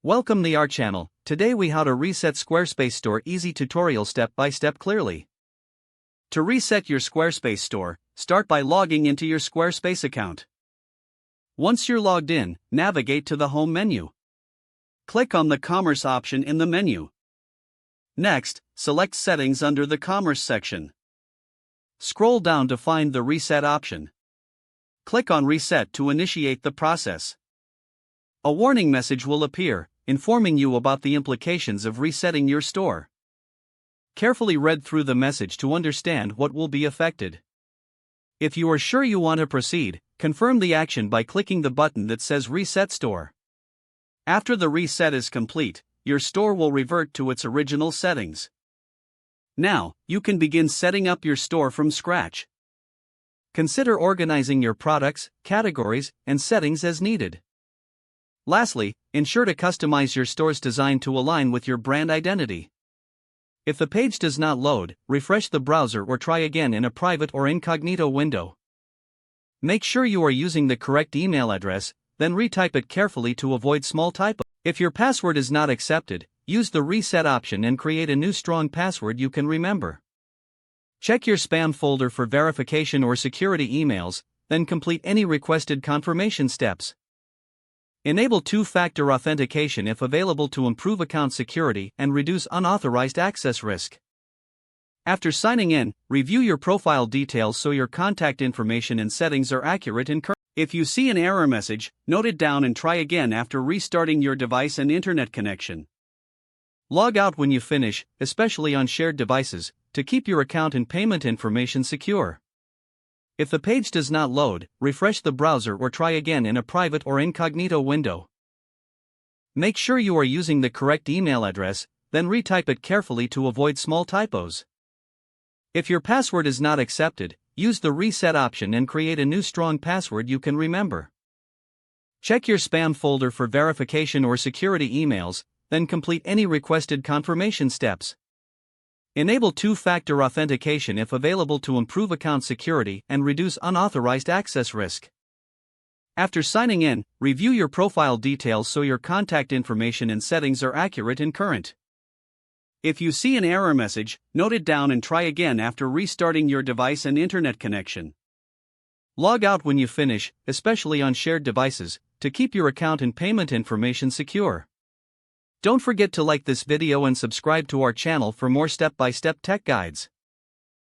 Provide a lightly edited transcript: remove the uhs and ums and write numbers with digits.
Welcome to our channel. Today we how to reset Squarespace store easy tutorial step by step clearly. To reset your Squarespace store, start by logging into your Squarespace account. Once you're logged in, navigate to the home menu. Click on the commerce option in the menu. Next, select settings under the commerce section. Scroll down to find the reset option. Click on reset to initiate the process. A warning message will appear, informing you about the implications of resetting your store. Carefully read through the message to understand what will be affected. If you are sure you want to proceed, confirm the action by clicking the button that says Reset Store. After the reset is complete, your store will revert to its original settings. Now, you can begin setting up your store from scratch. Consider organizing your products, categories, and settings as needed. Lastly, ensure to customize your store's design to align with your brand identity. If the page does not load, refresh the browser or try again in a private or incognito window. Make sure you are using the correct email address, then retype it carefully to avoid small typos. If your password is not accepted, use the reset option and create a new strong password you can remember. Check your spam folder for verification or security emails, then complete any requested confirmation steps. Enable two-factor authentication if available to improve account security and reduce unauthorized access risk. After signing in, review your profile details so your contact information and settings are accurate and current. If you see an error message, note it down and try again after restarting your device and internet connection. Log out when you finish, especially on shared devices, to keep your account and payment information secure. If the page does not load, refresh the browser or try again in a private or incognito window. Make sure you are using the correct email address, then retype it carefully to avoid small typos. If your password is not accepted, use the reset option and create a new strong password you can remember. Check your spam folder for verification or security emails, then complete any requested confirmation steps. Enable two-factor authentication if available to improve account security and reduce unauthorized access risk. After signing in, review your profile details so your contact information and settings are accurate and current. If you see an error message, note it down and try again after restarting your device and internet connection. Log out when you finish, especially on shared devices, to keep your account and payment information secure. Don't forget to like this video and subscribe to our channel for more step-by-step tech guides.